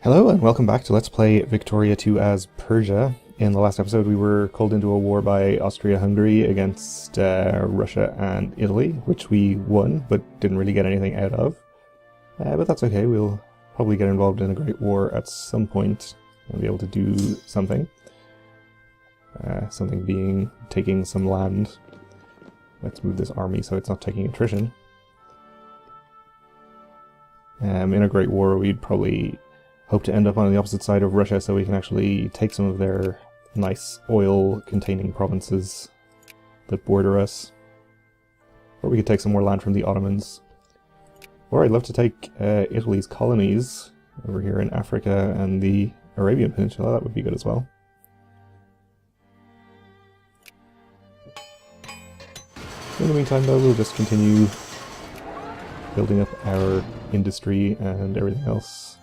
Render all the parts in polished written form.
Hello and welcome back to Let's Play Victoria 2 as Persia. In the last episode we were called into a war by Austria-Hungary against Russia and Italy, which we won, but didn't really get anything out of. But that's okay, we'll probably get involved in a great war at some point and be able to do something. Something being taking some land. Let's move this army so it's not taking attrition. In a great war we'd probably hope to end up on the opposite side of Russia so we can actually take some of their nice oil-containing provinces that border us. Or we could take some more land from the Ottomans. Or I'd love to take Italy's colonies over here in Africa and the Arabian Peninsula. That would be good as well. In the meantime though, we'll just continue building up our industry and everything else.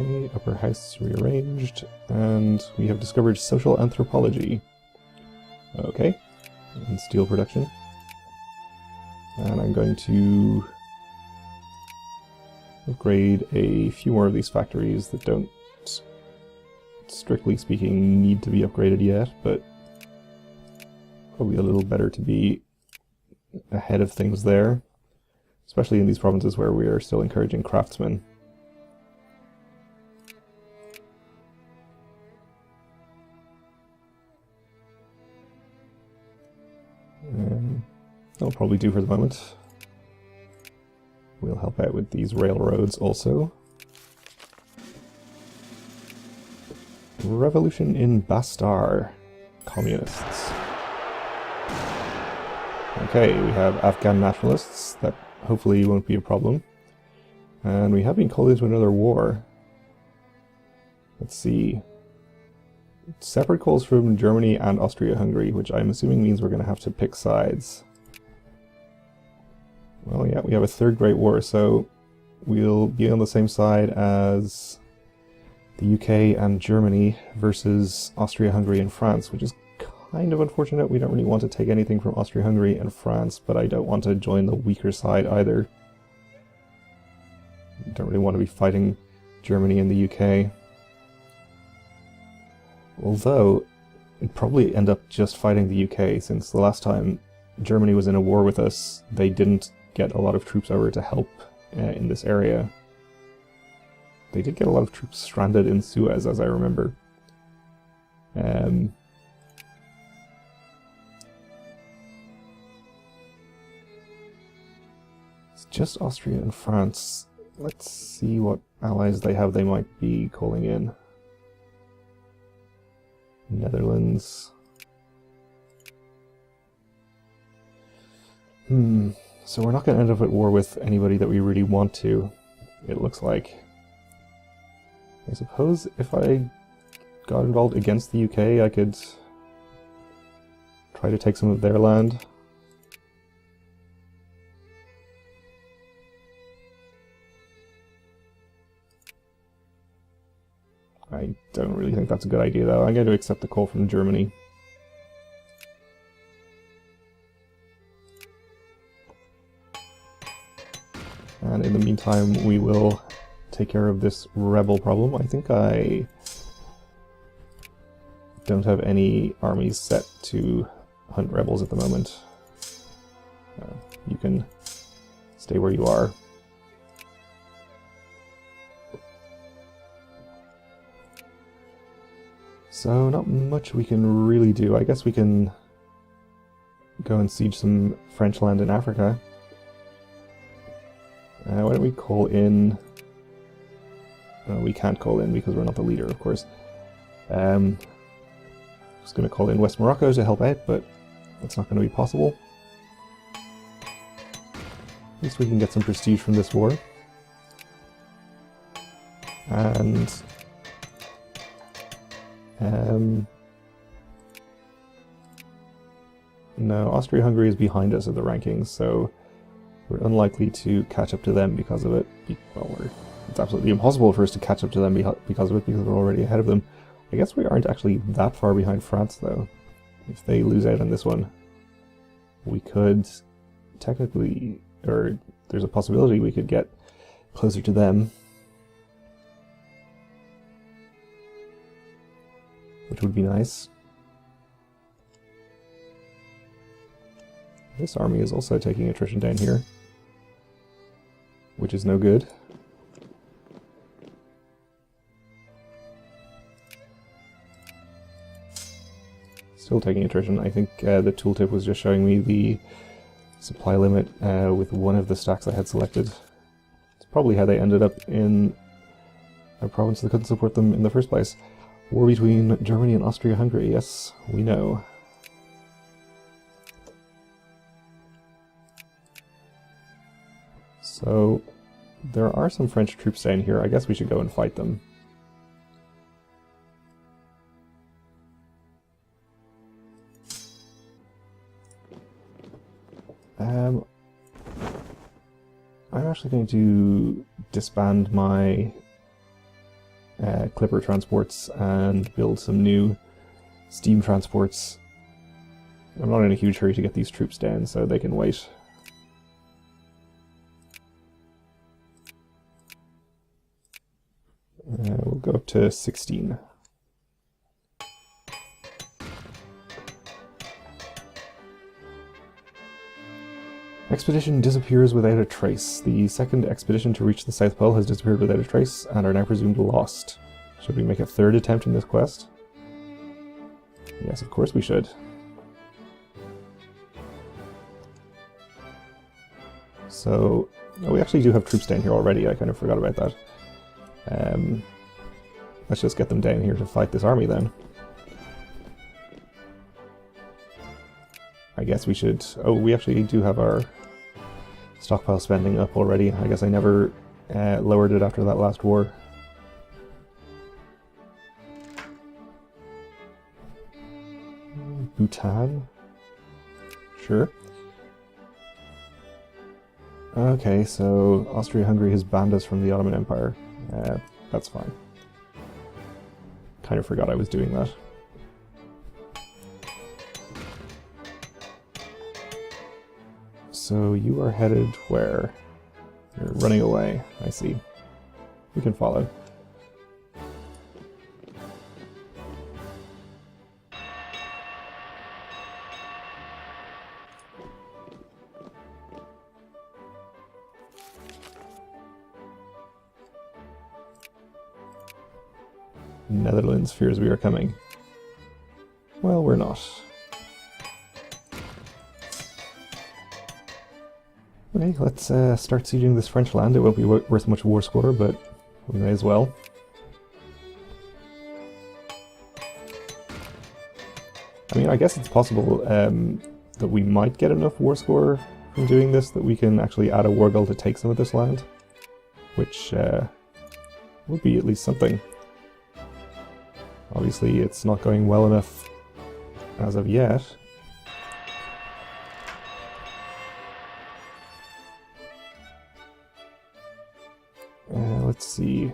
Okay, upper house rearranged, and we have discovered social anthropology. Okay, and steel production. And I'm going to upgrade a few more of these factories that don't, strictly speaking, need to be upgraded yet, but probably a little better to be ahead of things there, especially in these provinces where we are still encouraging craftsmen. That'll probably do for the moment. We'll help out with these railroads also. Revolution in Bastar. Communists. Okay, we have Afghan nationalists. That hopefully won't be a problem. And we have been called into another war. Let's see. Separate calls from Germany and Austria-Hungary, which I'm assuming means we're going to have to pick sides. Well, yeah, we have a third Great War, so we'll be on the same side as the UK and Germany versus Austria-Hungary and France, which is kind of unfortunate. We don't really want to take anything from Austria-Hungary and France, but I don't want to join the weaker side either. I don't really want to be fighting Germany and the UK. Although, it'd probably end up just fighting the UK, since the last time Germany was in a war with us, they didn't get a lot of troops over to help in this area. They did get a lot of troops stranded in Suez, as I remember. It's just Austria and France. Let's see what allies they have they might be calling in. Netherlands. So we're not going to end up at war with anybody that we really want to, it looks like. I suppose if I got involved against the UK, I could try to take some of their land. I don't really think that's a good idea though. I'm going to accept the call from Germany. And in the meantime, we will take care of this rebel problem. I think I don't have any armies set to hunt rebels at the moment. You can stay where you are. So not much we can really do. I guess we can go and siege some French land in Africa. Why don't we call in... we can't call in because we're not the leader, of course. Just going to call in West Morocco to help out, but that's not going to be possible. At least we can get some prestige from this war. And... no, Austria-Hungary is behind us in the rankings, so we're unlikely to catch up to them because of it. Well, it's absolutely impossible for us to catch up to them because of it, because we're already ahead of them. I guess we aren't actually that far behind France, though. If they lose out on this one, we could technically, or there's a possibility we could get closer to them, which would be nice. This army is also taking attrition down here, which is no good. Still taking attrition. I think the tooltip was just showing me the supply limit with one of the stacks I had selected. It's probably how they ended up in a province that couldn't support them in the first place. War between Germany and Austria-Hungary, yes, we know. So, there are some French troops down here. I guess we should go and fight them. I'm actually going to disband my clipper transports and build some new steam transports. I'm not in a huge hurry to get these troops down, so they can wait. We'll go up to 16. Expedition disappears without a trace. The second expedition to reach the South Pole has disappeared without a trace and are now presumed lost. Should we make a third attempt in this quest? Yes, of course we should. So, we actually do have troops down here already, I kind of forgot about that. Let's just get them down here to fight this army then. I guess we should... Oh, we actually do have our stockpile spending up already. I guess I never lowered it after that last war. Bhutan? Sure. Okay, so Austria-Hungary has banned us from the Ottoman Empire. That's fine. Kind of forgot I was doing that. So you are headed where? You're running away, I see. We can follow. Netherlands fears we are coming. Well, we're not. Okay, let's start sieging this French land. It won't be worth much war score, but we may as well. I mean, I guess it's possible that we might get enough war score from doing this that we can actually add a war goal to take some of this land, which would be at least something. Obviously, it's not going well enough as of yet. Let's see.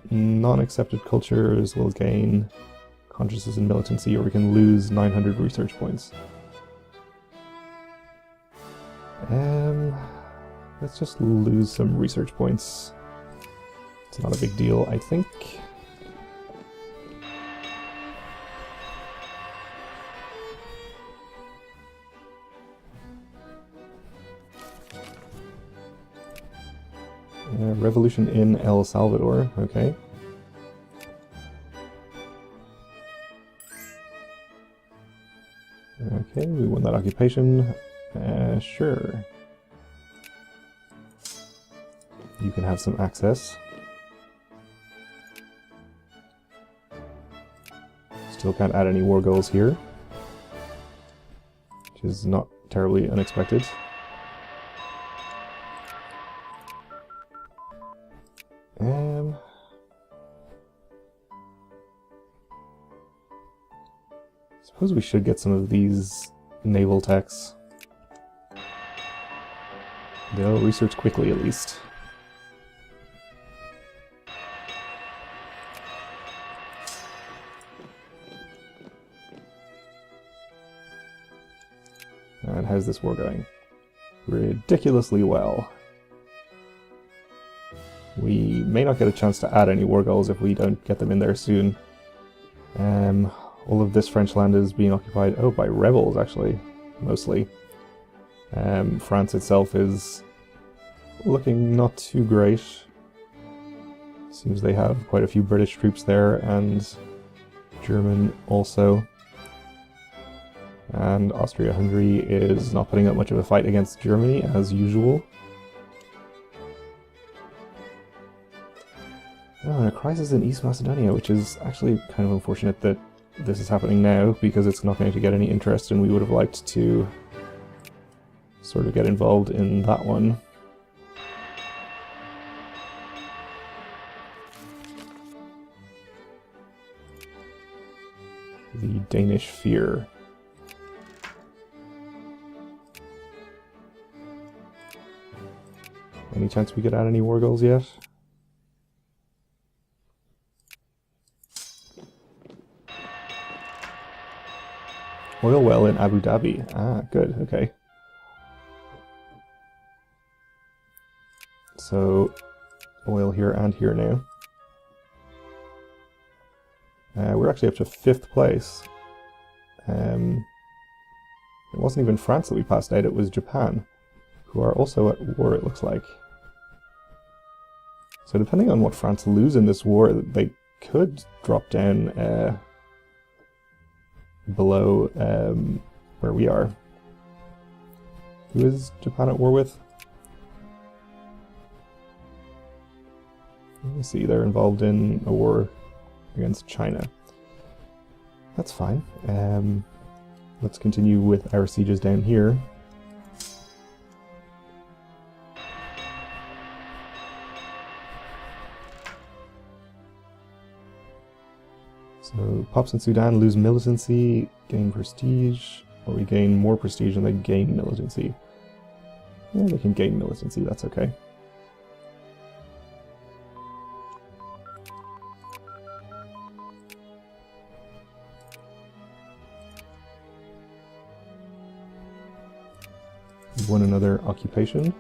Non-accepted cultures will gain consciousness and militancy, or we can lose 900 research points. Let's just lose some research points. It's not a big deal, I think. Revolution in El Salvador, okay. Okay, we won that occupation. Sure. You can have some access. Still can't add any war goals here, which is not terribly unexpected. Suppose we should get some of these naval techs. They'll research quickly, at least. And how's this war going? Ridiculously well. We may not get a chance to add any war goals if we don't get them in there soon. All of this French land is being occupied, by rebels actually, mostly. France itself is looking not too great. Seems they have quite a few British troops there, and German also. And Austria-Hungary is not putting up much of a fight against Germany, as usual. Oh, and a crisis in East Macedonia, which is actually kind of unfortunate that this is happening now, because it's not going to get any interest, and we would have liked to sort of get involved in that one. The Danish fear. Any chance we could add any war goals yet? Oil well in Abu Dhabi. Ah, good, okay. So, oil here and here now. We're actually up to 5th place. It wasn't even France that we passed out, it was Japan, who are also at war, it looks like. So depending on what France lose in this war, they could drop down below where we are. Who is Japan at war with? Let me see, they're involved in a war against China. That's fine. Let's continue with our sieges down here. So, Pops in Sudan lose militancy, gain prestige, or we gain more prestige and they gain militancy. Yeah, they can gain militancy, that's okay. We've won another occupation.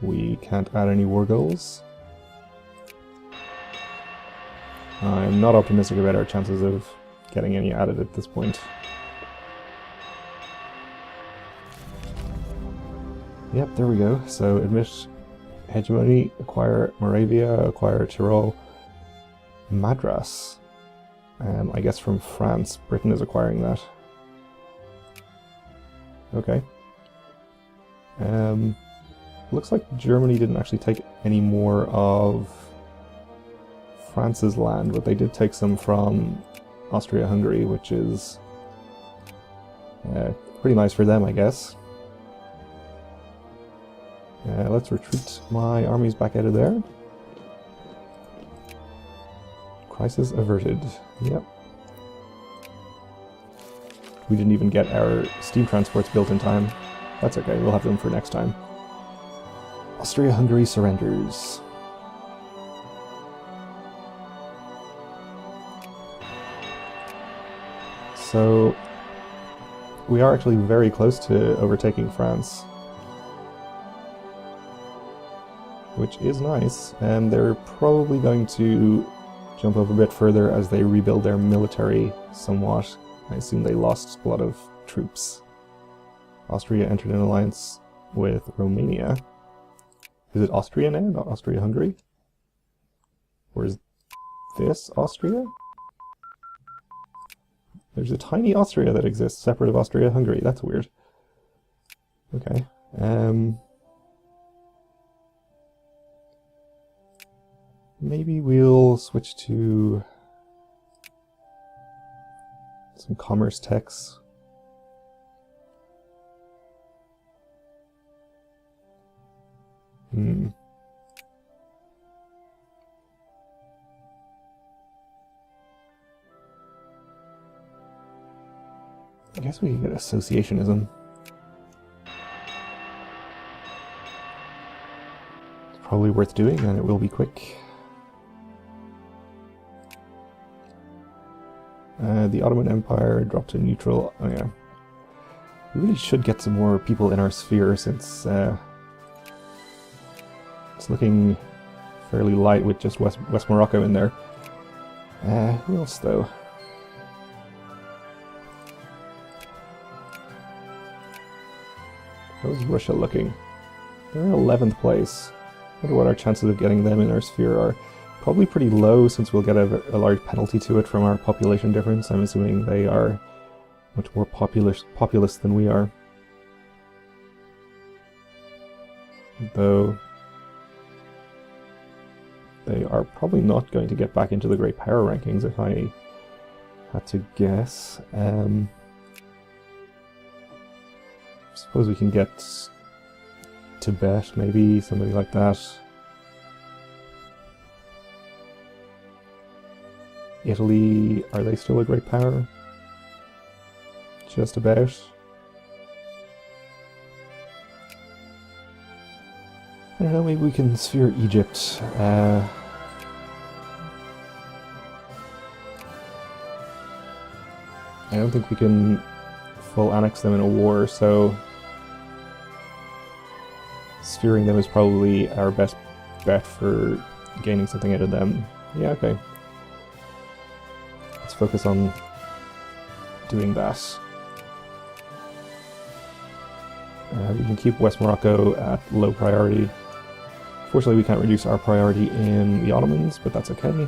We can't add any war goals. I'm not optimistic about our chances of getting any added at this point. Yep, there we go. So admit hegemony, acquire Moravia, acquire Tyrol, Madras. I guess from France, Britain is acquiring that. Okay. Looks like Germany didn't actually take any more of France's land, but they did take some from Austria-Hungary, which is pretty nice for them, I guess. Let's retreat my armies back out of there. Crisis averted. Yep. We didn't even get our steam transports built in time. That's okay, we'll have them for next time. Austria-Hungary surrenders. So, we are actually very close to overtaking France. Which is nice, and they're probably going to jump up a bit further as they rebuild their military somewhat. I assume they lost a lot of troops. Austria entered an alliance with Romania. Is it Austria now, not Austria-Hungary? Or is this Austria? There's a tiny Austria that exists separate of Austria-Hungary. That's weird. Okay. Maybe we'll switch to some commerce techs. I guess we can get associationism. It's probably worth doing, and it will be quick. The Ottoman Empire dropped to neutral. Oh yeah. We really should get some more people in our sphere since it's looking fairly light with just West Morocco in there. Who else though? How's Russia looking? They're in 11th place. I wonder what our chances of getting them in our sphere are. Probably pretty low since we'll get a large penalty to it from our population difference. I'm assuming they are much more populous than we are. Though they are probably not going to get back into the great power rankings if I had to guess. Suppose we can get Tibet, maybe, somebody like that. Italy, are they still a great power? Just about. I don't know, maybe we can sphere Egypt. I don't think we can full annex them in a war, so sphering them is probably our best bet for gaining something out of them. Yeah, okay. Let's focus on doing that. We can keep West Morocco at low priority. Fortunately, we can't reduce our priority in the Ottomans, but that's okay.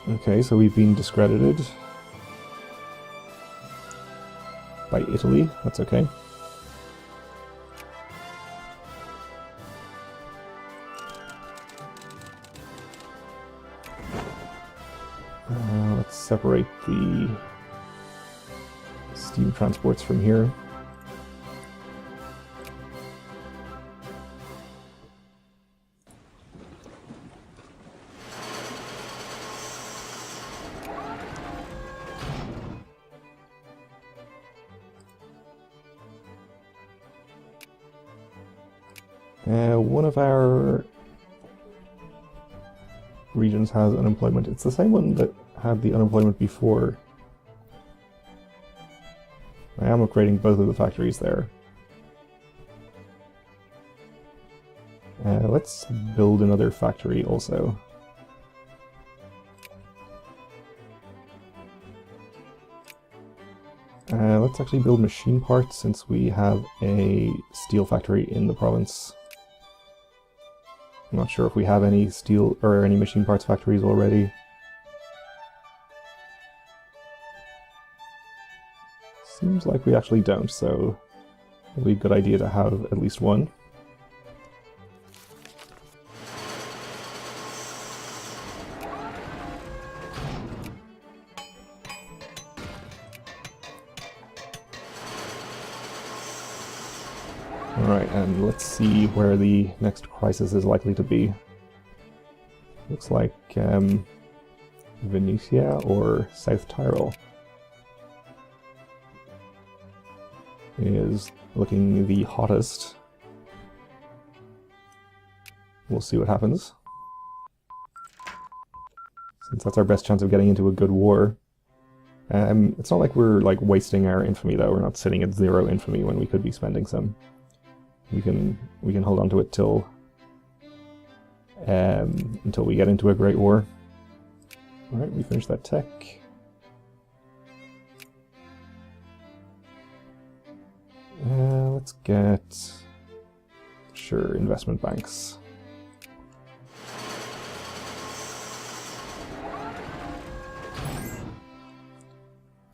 Okay, so we've been discredited by Italy. That's okay. Let's separate the steam transports from here. One of our regions has unemployment. It's the same one that had the unemployment before. I am upgrading both of the factories there. Let's build another factory also. Let's actually build machine parts since we have a steel factory in the province. I'm not sure if we have any steel or any machine parts factories already. Seems like we actually don't, so it'll be a good idea to have at least one. Alright, and let's see where the next crisis is likely to be. Looks like Venetia or South Tyrol is looking the hottest. We'll see what happens. Since that's our best chance of getting into a good war. It's not like we're wasting our infamy though. We're not sitting at 0 infamy when we could be spending some. We can hold on to it till until we get into a great war. All right, we finished that tech. Let's get investment banks.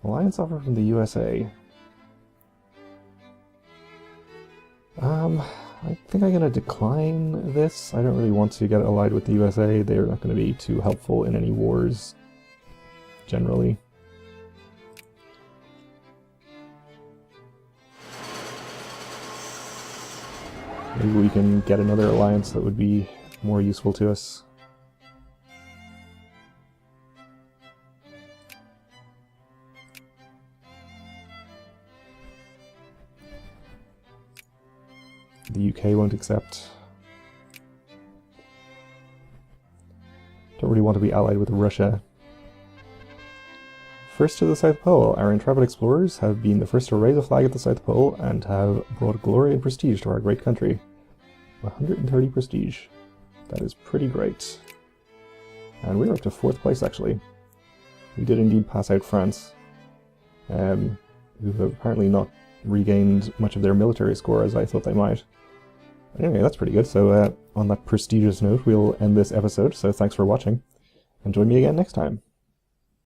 Alliance offer from the USA. I think I'm going to decline this. I don't really want to get allied with the USA. They're not going to be too helpful in any wars, generally. Maybe we can get another alliance that would be more useful to us. The UK won't accept. we want to be allied with Russia. First to the South Pole, our intrepid explorers have been the first to raise a flag at the South Pole and have brought glory and prestige to our great country. 130 prestige. That is pretty great. And we're up to 4th place, actually. We did indeed pass out France, who have apparently not regained much of their military score as I thought they might. Anyway, that's pretty good. So on that prestigious note, we'll end this episode. So thanks for watching, and join me again next time.